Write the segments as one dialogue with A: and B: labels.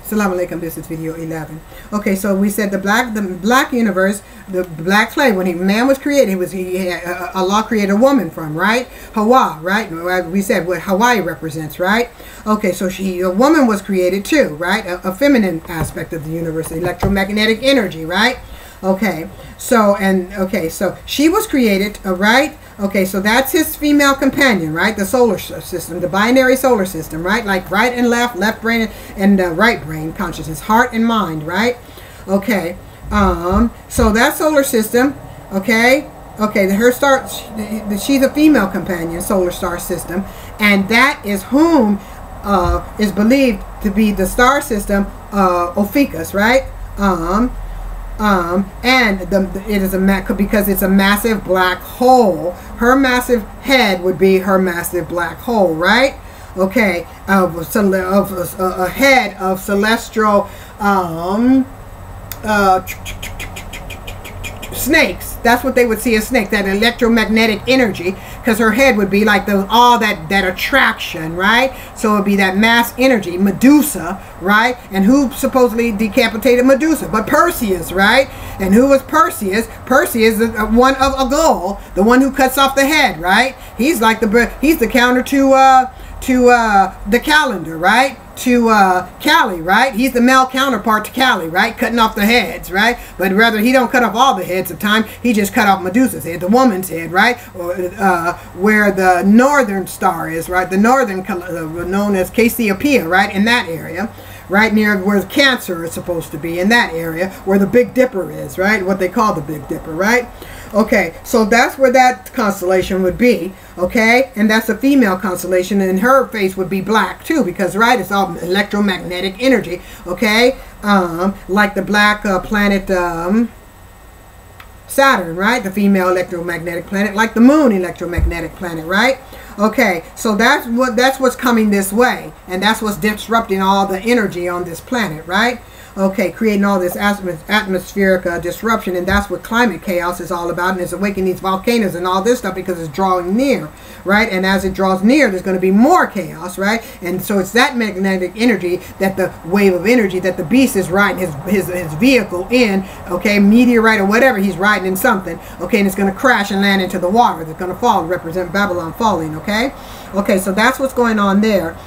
A: Assalamu alaikum, this is video 11. Okay, so we said the black universe, the black clay, when man was created, Allah created a woman from, right? Hawa, right? We said what Hawaii represents, right? Okay, so a woman was created too, right? A feminine aspect of the universe, electromagnetic energy, right? Okay, so she was created, right? Okay, so that's his female companion, right? The solar system, the binary solar system, right? Like right and left brain and right brain consciousness, heart and mind, right? Okay, so that solar system, okay, she's a female companion, solar star system, and that is whom is believed to be the star system, Ophiuchus, right? It is because it's a massive black hole. Her massive head would be her massive black hole, right? Okay, a head of celestial snakes. That's what they would see as snakes, that electromagnetic energy, because her head would be like all that attraction, right? So it would be that mass energy, Medusa, right? And who supposedly decapitated Medusa? But Perseus, right? And who was Perseus? Perseus is one of a gull, the one who cuts off the head, right? He's like he's the counter to the calendar, right? To Kali, right? He's the male counterpart to Kali, right? Cutting off the heads, right? But rather, he don't cut off all the heads of time. He just cut off Medusa's head, the woman's head, right? Where the northern star is, right? The northern, known as Cassiopeia, right? In that area. Right near where Cancer is supposed to be, in that area where the Big Dipper is, right? What they call the Big Dipper, right? Okay, so that's where that constellation would be, okay? And that's a female constellation, and her face would be black too, because, right, it's all electromagnetic energy, okay? Like the black planet Saturn, right? The female electromagnetic planet, like the moon electromagnetic planet, right? Okay, so that's what's coming this way, and that's what's disrupting all the energy on this planet, right? Okay, creating all this atmospheric disruption, and that's what climate chaos is all about, and it's awakening these volcanoes and all this stuff because it's drawing near, right? And as it draws near, there's going to be more chaos, right? And so it's that magnetic energy, that the wave of energy that the beast is riding his vehicle in, okay, meteorite or whatever, he's riding in something, okay, and it's going to crash and land into the water. It's going to fall, represent Babylon falling, okay? Okay, so that's what's going on there.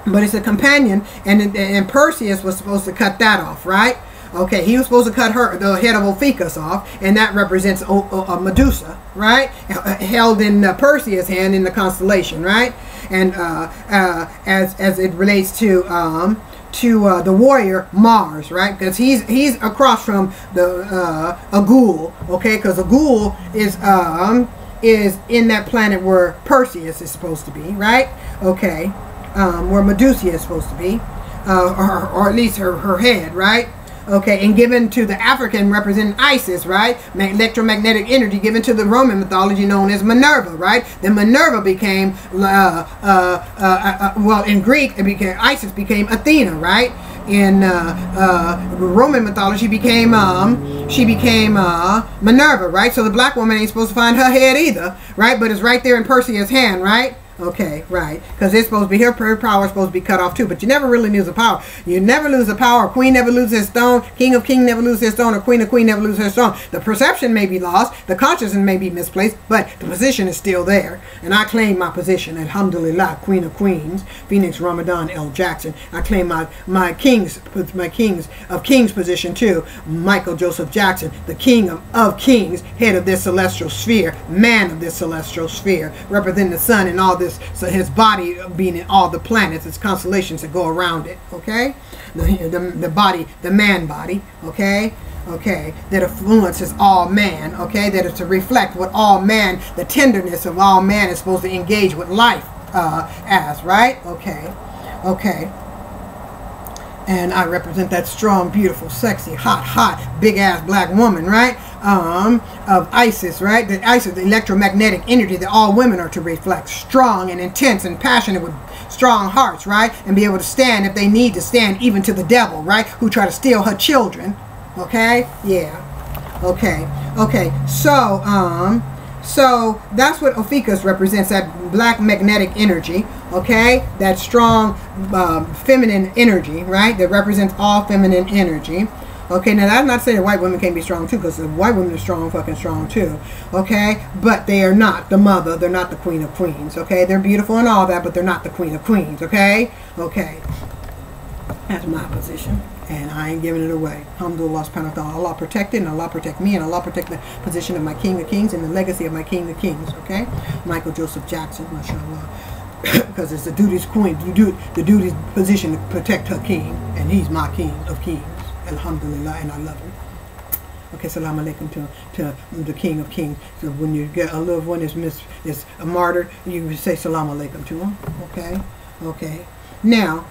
A: But it's a companion, and Perseus was supposed to cut that off, right? Okay, he was supposed to cut the head of Ophiuchus off, and that represents Medusa, right? Held in Perseus' hand in the constellation, right? And as it relates to the warrior Mars, right? Because he's across from a ghoul, okay? Because a ghoul is in that planet where Perseus is supposed to be, right? Okay. Where Medusa is supposed to be, or at least her head, right? Okay, and given to the African representing Isis, right? Electromagnetic energy given to the Roman mythology known as Minerva, right? Then Minerva became, well, in Greek, Isis became Athena, right? In Roman mythology, she became Minerva, right? So the black woman ain't supposed to find her head either, right? But it's right there in Perseus' hand, right? Okay, right. Because it's supposed to be, her power is supposed to be cut off too. But you never really lose the power. You never lose the power. A queen never loses his throne. King of king never loses his throne. Or queen of queen never loses her throne. The perception may be lost. The consciousness may be misplaced. But the position is still there. And I claim my position. Alhamdulillah, queen of queens. Phoenix Ramadan L. Jackson. I claim my king's of kings position too. Michael Joseph Jackson, the king of kings, head of this celestial sphere, man of this celestial sphere, representing the sun and all this. So his body being in all the planets, its constellations that go around it, okay? The body, the man body, okay? Okay, that influences all man, okay? That is to reflect what all man, the tenderness of all man is supposed to engage with life as, right? Okay, okay. And I represent that strong, beautiful, sexy, hot, big-ass black woman, right? Of Isis, right? The Isis, the electromagnetic energy that all women are to reflect. Strong and intense and passionate with strong hearts, right? And be able to stand if they need to stand, even to the devil, right? Who try to steal her children. Okay? Yeah. Okay. Okay. So, So that's what Ophiuchus represents, that black magnetic energy, okay? That strong feminine energy, right? That represents all feminine energy. Okay, now that's not saying white women can't be strong too, because white women are strong, fucking strong too. Okay, but they are not the mother. They're not the queen of queens. Okay, they're beautiful and all that, but they're not the queen of queens. Okay, okay. That's my position, and I ain't giving it away. Alhamdulillah subhanahu wa ta'ala. Allah protect it, and Allah protect me, and Allah protect the position of my king of kings and the legacy of my king of kings. Okay, Michael Joseph Jackson, mashallah. Because it's the duty's queen, the duty's position to protect her king, and he's my king of kings. Alhamdulillah, and I love him. Okay, salam alaikum to the king of kings. So when you get a loved one is a martyr, you say salam alaikum to him. Okay, okay. Now,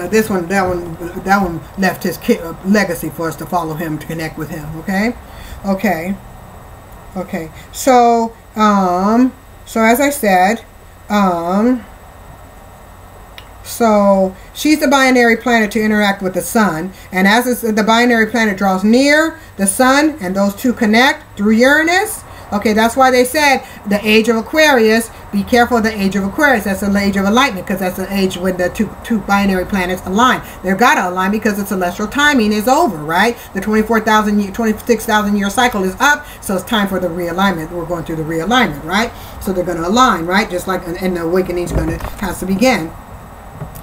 A: this one, that one left his legacy for us to follow him, to connect with him. Okay, okay, okay. So as I said, so she's the binary planet to interact with the sun, and as the binary planet draws near the sun and those two connect through Uranus, okay, that's why they said the age of Aquarius, be careful of the age of Aquarius. That's the age of enlightenment, because that's the age when the two binary planets align. They've got to align because the celestial timing is over, right? The 26,000 year cycle is up, so it's time for the realignment. We're going through the realignment, right? So they're going to align, right? Just like, and the awakening has to begin.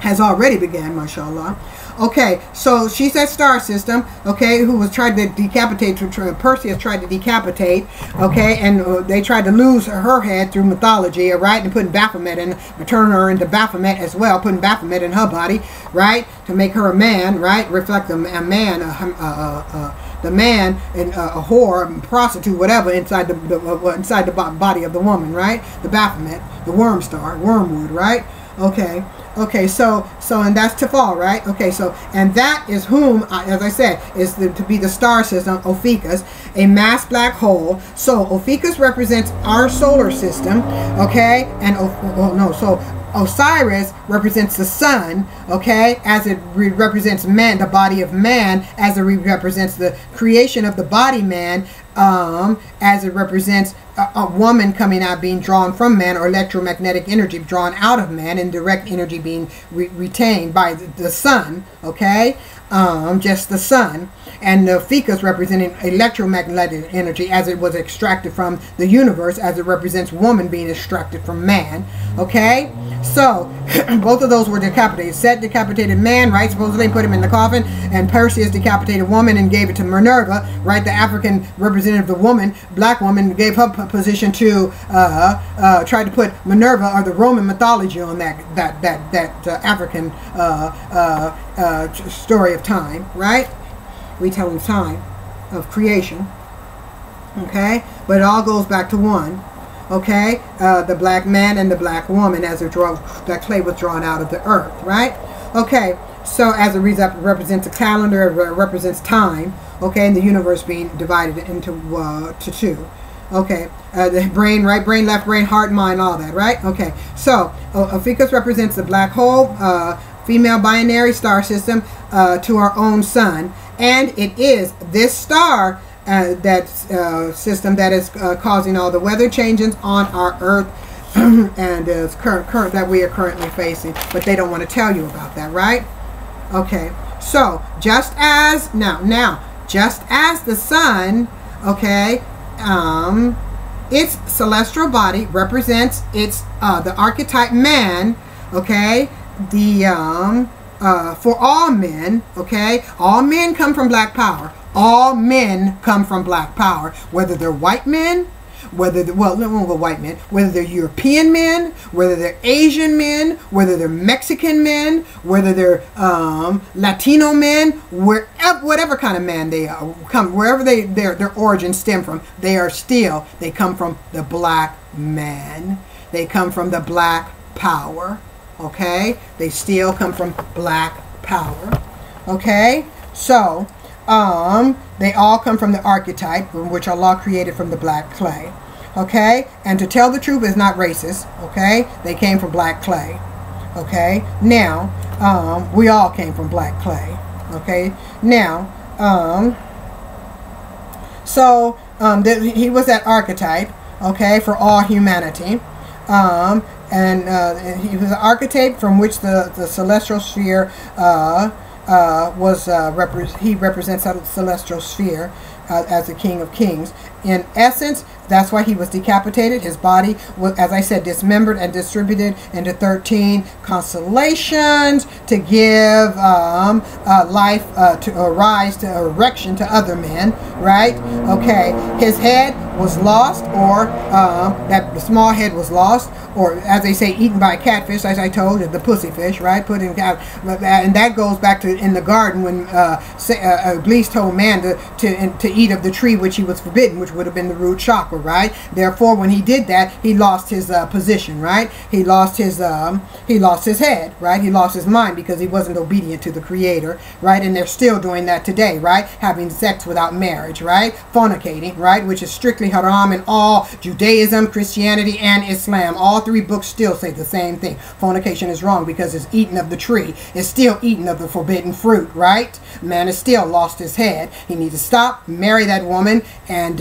A: Has already began, mashallah. Okay, so she's that star system, okay, who was tried to decapitate, Perseus tried to decapitate, okay, and they tried to lose her head through mythology, right, and putting Baphomet in, turning her into Baphomet as well, putting Baphomet in her body, right, to make her a man, right, reflect a man, the man, and a whore, a prostitute, whatever, inside the body of the woman, right, the Baphomet, the worm star, wormwood, right, okay. Okay, so and that's Tefal, right? Okay, so and that is whom, as I said, is to be the star system, Ophiuchus, a mass black hole. So Ophiuchus represents our solar system, okay, and so Osiris represents the sun, okay, as it represents man, the body of man, as it represents the creation of the body man, as it represents a woman coming out, being drawn from man, or electromagnetic energy drawn out of man, and direct energy being retained by the sun, okay, just the sun, and the Ophiuchus representing electromagnetic energy as it was extracted from the universe, as it represents woman being extracted from man, okay. So both of those were decapitated. Set decapitated man, right, supposedly put him in the coffin, and Perseus decapitated woman and gave it to Minerva, right, the African representative of the woman, black woman, gave her position to tried to put Minerva, or the Roman mythology, on that African story of time, right, retelling time of creation, okay, but it all goes back to one. Okay, the black man and the black woman, as that clay was drawn out of the earth, right? Okay, so as it represents a calendar, it represents time, okay, and the universe being divided into to two. Okay, the brain, right brain, left brain, heart, mind, all that, right? Okay, so Ophiuchus represents the black hole, female binary star system to our own sun, and it is this star, that system that is causing all the weather changes on our earth and is current that we are currently facing, but they don't want to tell you about that, right? Okay, so just as just as the sun, okay, its celestial body represents its the archetype man, okay, the for all men, okay, all men come from black power. All men come from black power, whether they're white men, whether they're, well, we won't go white men, whether they're European men, whether they're Asian men, whether they're Mexican men, whether they're Latino men, whatever kind of man they are, wherever their origins stem from, they come from the black man. They come from the black power. Okay, they still come from black power. Okay, so they all come from the archetype, which Allah created from the black clay. Okay, and to tell the truth is not racist. Okay, they came from black clay. Okay, now we all came from black clay. Okay, now so he was that archetype, okay, for all humanity. And he was an archetype from which the celestial sphere he represents the celestial sphere as the King of Kings. In essence, that's why he was decapitated. His body was, as I said, dismembered and distributed into 13 constellations to give life rise to erection to other men, right? Okay, his head was lost, or that small head was lost, or as they say, eaten by a catfish, as I told you, the pussyfish, right? Put in, and that goes back to in the garden when Iblis told man to eat of the tree which he was forbidden, which would have been the root chakra, right? Therefore, when he did that, he lost his position, right? He lost his head, right? He lost his mind because he wasn't obedient to the Creator, right? And they're still doing that today, right? Having sex without marriage, right? Fornicating, right? Which is strictly haram in all Judaism, Christianity, and Islam. All three books still say the same thing. Fornication is wrong because it's eating of the tree. It's still eating of the forbidden fruit, right? Man has still lost his head. He needs to stop, marry that woman, and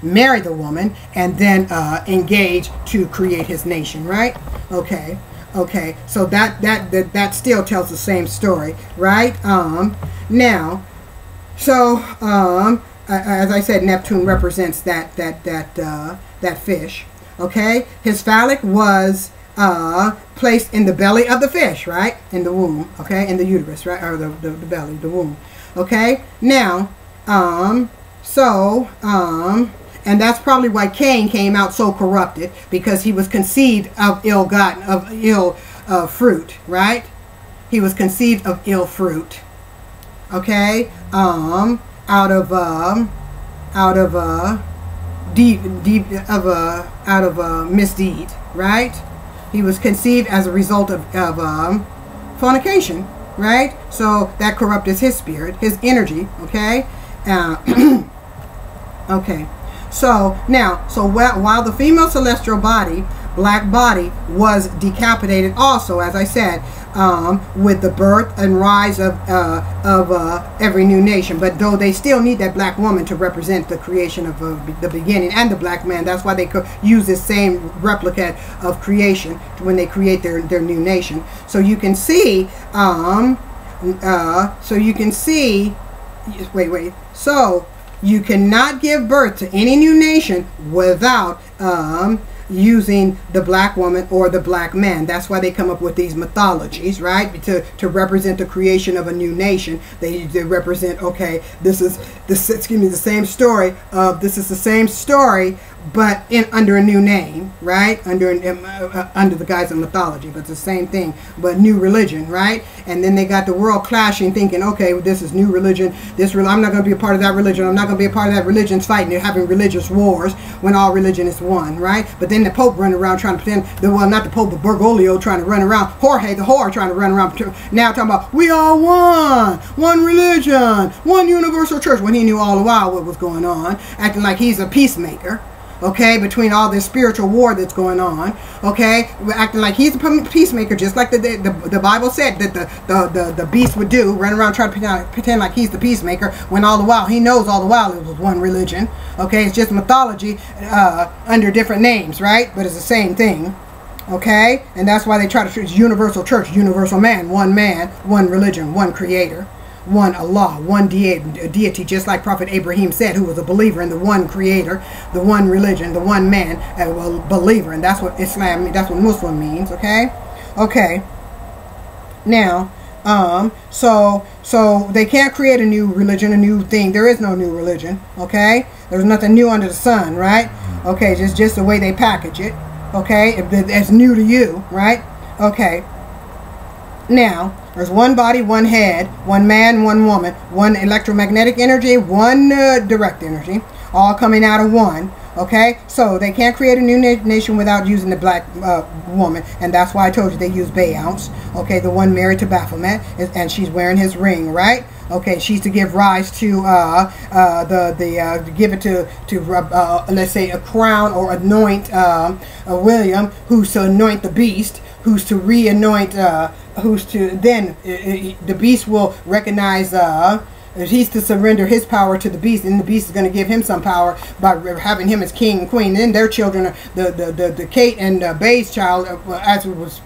A: marry the woman, and then engage to create his nation, right? Okay. Okay, so that still tells the same story, right? Now, so as I said, Neptune represents that fish. Okay, his phallic was placed in the belly of the fish, right? In the womb, okay, in the uterus, right, or the belly, the womb. Okay, now, and that's probably why Cain came out so corrupted, because he was conceived of ill fruit, right? He was conceived of ill fruit. Okay, out of misdeed, right? He was conceived as a result of fornication, right? So that corrupted his spirit, his energy. Okay, okay. So now, while the female celestial body, black body, was decapitated, also, as I said, with the birth and rise of every new nation. But though they still need that black woman to represent the creation of the beginning, and the black man, that's why they could use this same replica of creation when they create their new nation. So you can see, so you cannot give birth to any new nation without using the black woman or the black man. That's why they come up with these mythologies, right? To represent the creation of a new nation. They represent, okay, this is the same story of, this is the same story, but under a new name, right? Under the guise of mythology, but it's the same thing, but new religion, right? And then they got the world clashing, thinking, okay, well, this is new religion. I'm not going to be a part of that religion. I'm not going to be a part of that religion's fighting. They're having religious wars when all religion is one, right? But then the Pope running around trying to pretend, well, not the Pope, but Bergoglio trying to run around, Jorge the whore trying to run around, now talking about, we are one religion, one universal church, when he knew all the while what was going on, acting like he's a peacemaker. Okay, between all this spiritual war that's going on, okay, we're acting like he's a peacemaker, just like the Bible said that the beast would do, run around trying to pretend like he's the peacemaker, when all the while he knows all the while it was one religion. Okay, it's just mythology under different names, right? But it's the same thing. Okay, and that's why they try to choose universal church, universal man, one religion, one creator, one Allah, one deity, just like Prophet Abraham said, who was a believer in the one creator, the one religion, the one man, a believer. And that's what Islam, that's what Muslim means. Okay, okay. Now, so they can't create a new religion, a new thing. There is no new religion. Okay, there's nothing new under the sun, right? Okay, just the way they package it. Okay, it's new to you, right? Okay. Now, there's one body, one head, one man, one woman, one electromagnetic energy, one direct energy, all coming out of one. Okay, so they can't create a new nation without using the black woman, and that's why I told you they use Beyonce. Okay, the one married to Baphomet, and she's wearing his ring, right? Okay, she's to give rise to give it to let's say a crown, or anoint William, who's to anoint the beast, who's to re-anoint, who's to then the beast will recognize he's to surrender his power to the beast, and the beast is going to give him some power by having him as king and queen. And then their children, the Kate and Bae's child, as it was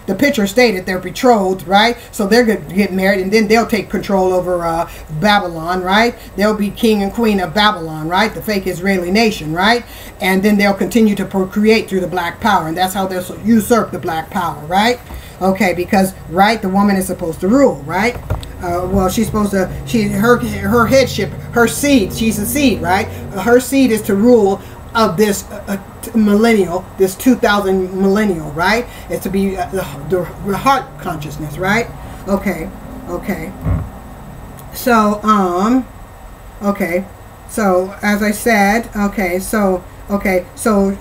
A: the picture stated, they're betrothed, right? So they're going to get married, and then they'll take control over Babylon, right? They'll be king and queen of Babylon, right? The fake Israeli nation, right? And then they'll continue to procreate through the black power, and that's how they'll usurp the black power, right? Okay, because, right, the woman is supposed to rule, right? Well, she's supposed to, her headship, her seed, she's a seed, right? Her seed is to rule of this millennial, this 2000 millennial, right? It's to be the heart consciousness, right? Okay, okay. So, okay. So, as I said, okay, so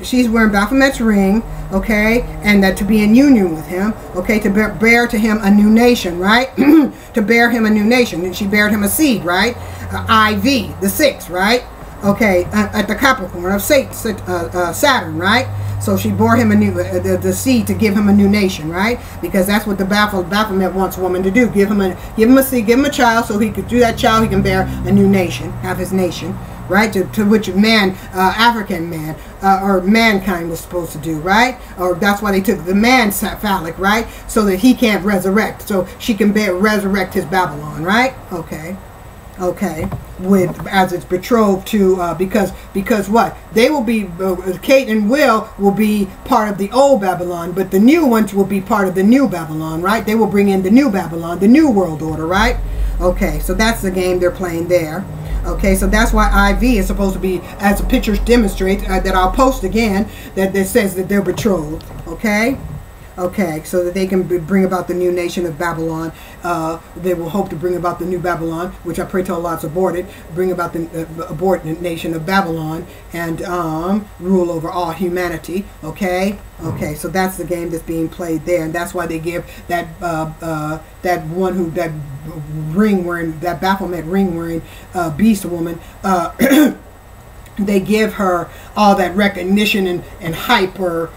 A: she's wearing Baphomet's ring, okay, and that to be in union with him, okay, to bear to him a new nation, right? To bear him a new nation. And she bared him a seed, right? IV, the 6, right? Okay, at the Capricorn of Saturn, right? So she bore him a new, the seed to give him a new nation, right? Because that's what the Baphomet wants a woman to do. Give him a seed, give him a child, so he could, through that child, he can bear a new nation, have his nation, right? To which man, African man, or mankind was supposed to do, right? Or that's why they took the man's phallic, right? So that he can't resurrect. So she can resurrect his Babylon, right? Okay. Okay, as it's betrothed to because what they will be, Kate and Will be part of the old Babylon, but the new ones will be part of the new Babylon, right? They will bring in the new Babylon, the new world order, right? Okay, so that's the game they're playing there. Okay, so that's why IV is supposed to be, as the pictures demonstrate, that I'll post again, that says that they're betrothed. Okay. Okay, so that they can bring about the new nation of Babylon. They will hope to bring about the new Babylon, which I pray to Allah's aborted, bring about the aborted nation of Babylon and rule over all humanity. Okay, okay, so that's the game that's being played there, and that's why they give that that ring wearing, that Baphomet ring wearing beast woman. They give her all that recognition and hyper.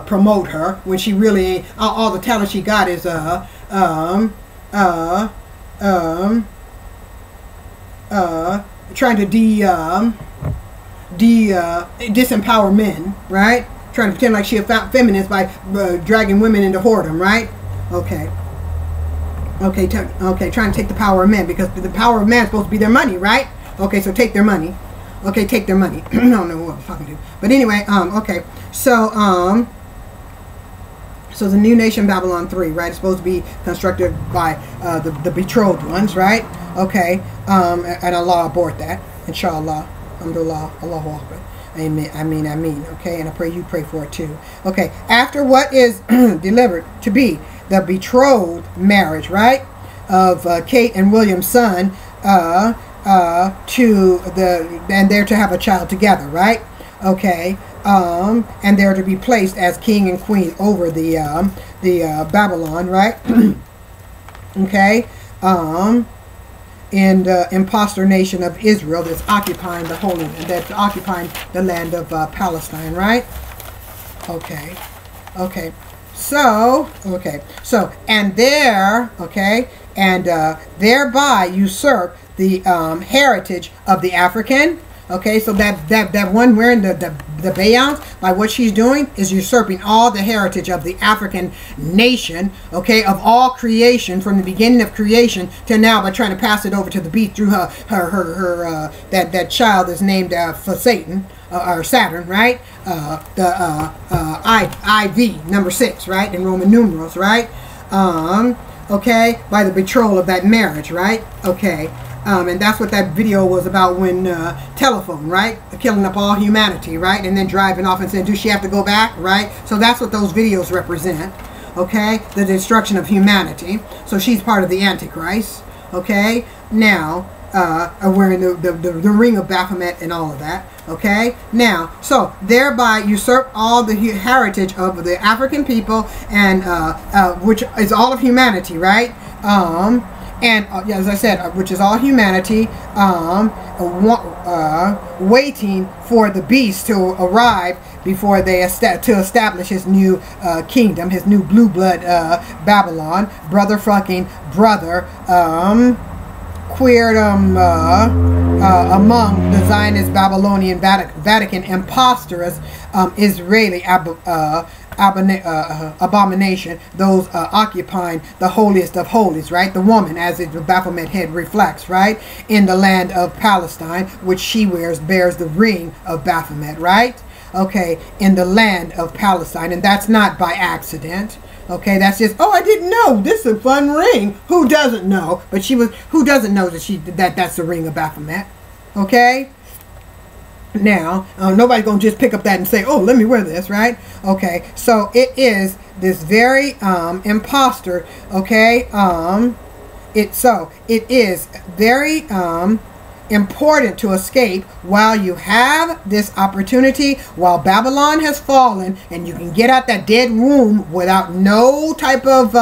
A: Promote her when she really ain't. All the talent she got is trying to disempower men, right? Trying to pretend like she a feminist by dragging women into whoredom, right? Okay. Okay, okay, trying to take the power of men, because the power of man is supposed to be their money, right? Okay, so take their money. Okay, take their money. I don't know who I was talking to, but anyway, okay. So, so the new nation Babylon 3, right? It's supposed to be constructed by the betrothed ones, right? Okay, and Allah abort that, inshallah, alhamdulillah, Allahu Akbar, amen, I mean, okay, and I pray you pray for it too. Okay, after what is delivered to be the betrothed marriage, right, of Kate and William's son, and they're to have a child together, right? Okay, and they're to be placed as king and queen over the Babylon, right? Okay, and imposter nation of Israel that's occupying the holy, that's occupying the land of Palestine, right? Okay, okay. So, okay, so, and there, okay, and thereby usurp the heritage of the African. Okay, so that one wearing the Bayans, by what she's doing, is usurping all the heritage of the African nation, okay, of all creation, from the beginning of creation to now, by trying to pass it over to the beast through that child is named for Satan, or Saturn, right? IV, number 6, right, in Roman numerals, right? Okay, by the betrothal of that marriage, right? Okay. And that's what that video was about, when telephone, right? Killing up all humanity, right? And then driving off and saying, does she have to go back, right? So that's what those videos represent, okay? The destruction of humanity. So she's part of the Antichrist, okay? Now, wearing the ring of Baphomet and all of that, okay? Now, so thereby usurp all the heritage of the African people, and which is all of humanity, right? And as I said, which is all humanity, waiting for the beast to arrive before they establish his new kingdom, his new blue blood Babylon, brother fucking brother queered among the Zionist Babylonian Vatican impostors, Israeli abomination, those occupying the holiest of holies, right? The woman, as the Baphomet head reflects, right? In the land of Palestine, which she bears the ring of Baphomet, right? Okay, in the land of Palestine, and that's not by accident. Okay, that's just, oh, I didn't know. This is a fun ring. Who doesn't know? But who doesn't know that that's the ring of Baphomet? Okay? Now, nobody's going to just pick up that and say, oh, let me wear this, right? Okay, so it is this very imposter, okay? It is very important to escape while you have this opportunity, while Babylon has fallen, and you can get out that dead room without no type of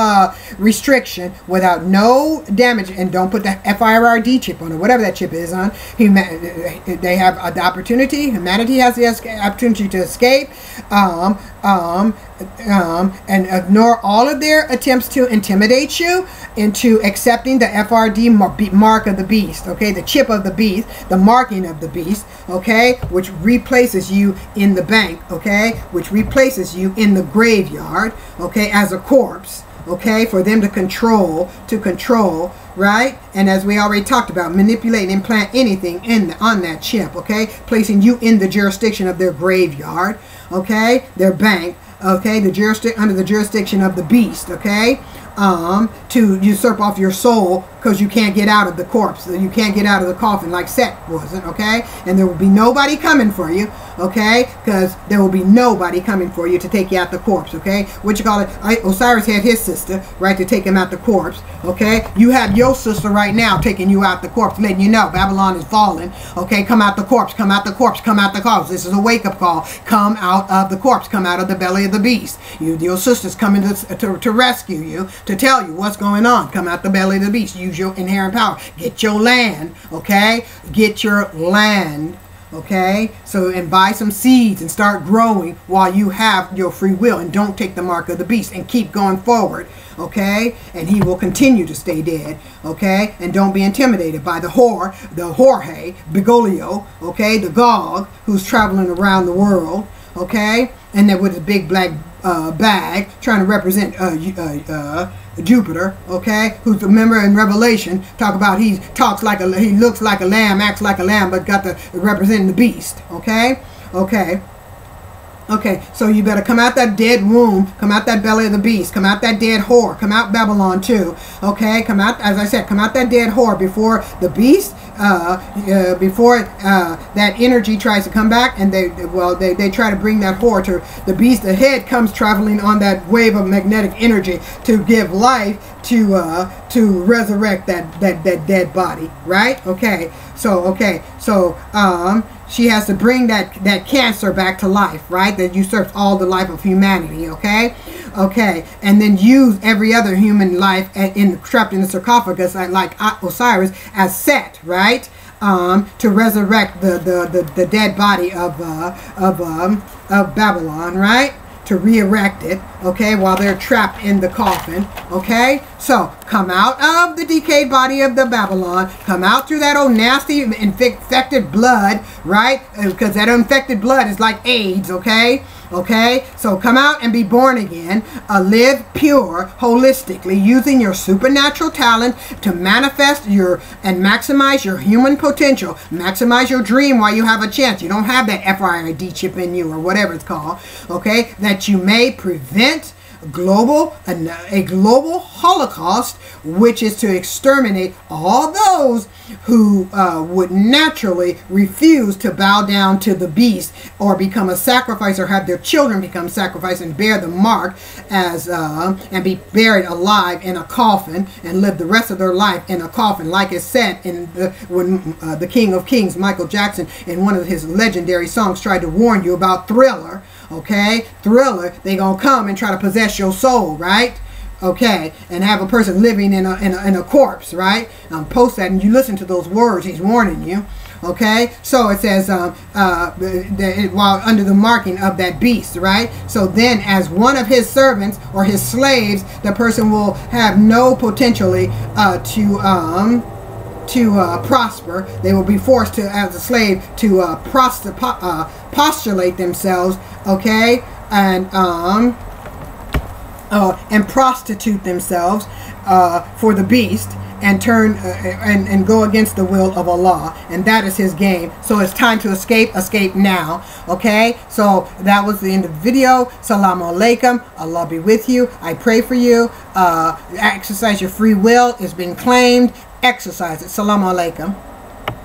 A: restriction, without no damage, and don't put the FIRD chip on, or whatever that chip is on. They have the opportunity, humanity has the opportunity to escape, and ignore all of their attempts to intimidate you into accepting the FRD mark of the beast, okay, the chip of the beast, the marking of the beast, okay, which replaces you in the bank, okay, which replaces you in the graveyard, okay, as a corpse, okay, for them to control, right? And as we already talked about, manipulate and implant anything on that chip, okay, placing you in the jurisdiction of their graveyard, okay, their bank, okay, under the jurisdiction of the beast, okay, to usurp off your soul, because you can't get out of the corpse, you can't get out of the coffin like Set wasn't, okay, and there will be nobody coming for you, okay, because there will be nobody coming for you to take you out the corpse, okay, what you call it, Osiris had his sister, right, to take him out the corpse, okay, you have your sister right now taking you out the corpse, letting you know Babylon is falling, okay, come out the corpse, come out the corpse, come out the corpse, this is a wake-up call, come out of the corpse, come out of the belly of the beast, your sister's coming to rescue you, to tell you what's going on, come out the belly of the beast, use your inherent power, get your land, okay, get your land, okay, so, and buy some seeds and start growing while you have your free will, and don't take the mark of the beast, and keep going forward, okay, and he will continue to stay dead, okay, and don't be intimidated by the Jorge Bergoglio, okay, the Gog, who's traveling around the world, okay, and then with a big black bag trying to represent Jupiter, okay, who's a member in Revelation, talk about he looks like a lamb, acts like a lamb, but got the representing the beast, okay, so you better come out that dead womb, come out that belly of the beast, come out that dead whore, come out Babylon too, okay, come out, as I said, come out that dead whore before the beast, before that energy tries to come back, and they try to bring that whore to the beast. The head comes traveling on that wave of magnetic energy to give life to resurrect that dead body, right? Okay, so she has to bring that cancer back to life, right? That usurps all the life of humanity, okay? Okay, and then use every other human life trapped in the sarcophagus, like Osiris, as Set, right? To resurrect the dead body of Babylon, right? To re-erect it, okay, while they're trapped in the coffin, okay? So, come out of the decayed body of the Babylon, come out through that old nasty infected blood, right? Because that infected blood is like AIDS, okay? Okay, so come out and be born again, live pure, holistically, using your supernatural talent to manifest and maximize your human potential, maximize your dream while you have a chance. You don't have that FIRD chip in you, or whatever it's called, okay, that you may prevent a global holocaust, which is to exterminate all those who would naturally refuse to bow down to the beast, or become a sacrifice, or have their children become sacrifice and bear the mark as and be buried alive in a coffin, and live the rest of their life in a coffin, like it's said in when the King of Kings, Michael Jackson, in one of his legendary songs, tried to warn you about Thriller. Okay, Thriller, they gonna come and try to possess your soul, right? Okay, and have a person living in a corpse, right? Post that, and you listen to those words he's warning you. Okay, so it says while under the marking of that beast, right? So then, as one of his servants or his slaves, the person will have no potentially to to prosper. They will be forced to, as a slave, to postulate themselves, okay, and prostitute themselves for the beast, and turn and go against the will of Allah, and that is his game. So it's time to escape now. Okay, so that was the end of the video. Salamu alaikum. Allah be with you. I pray for you. Exercise your free will. It's been claimed. Exercise it. Salamu alaikum.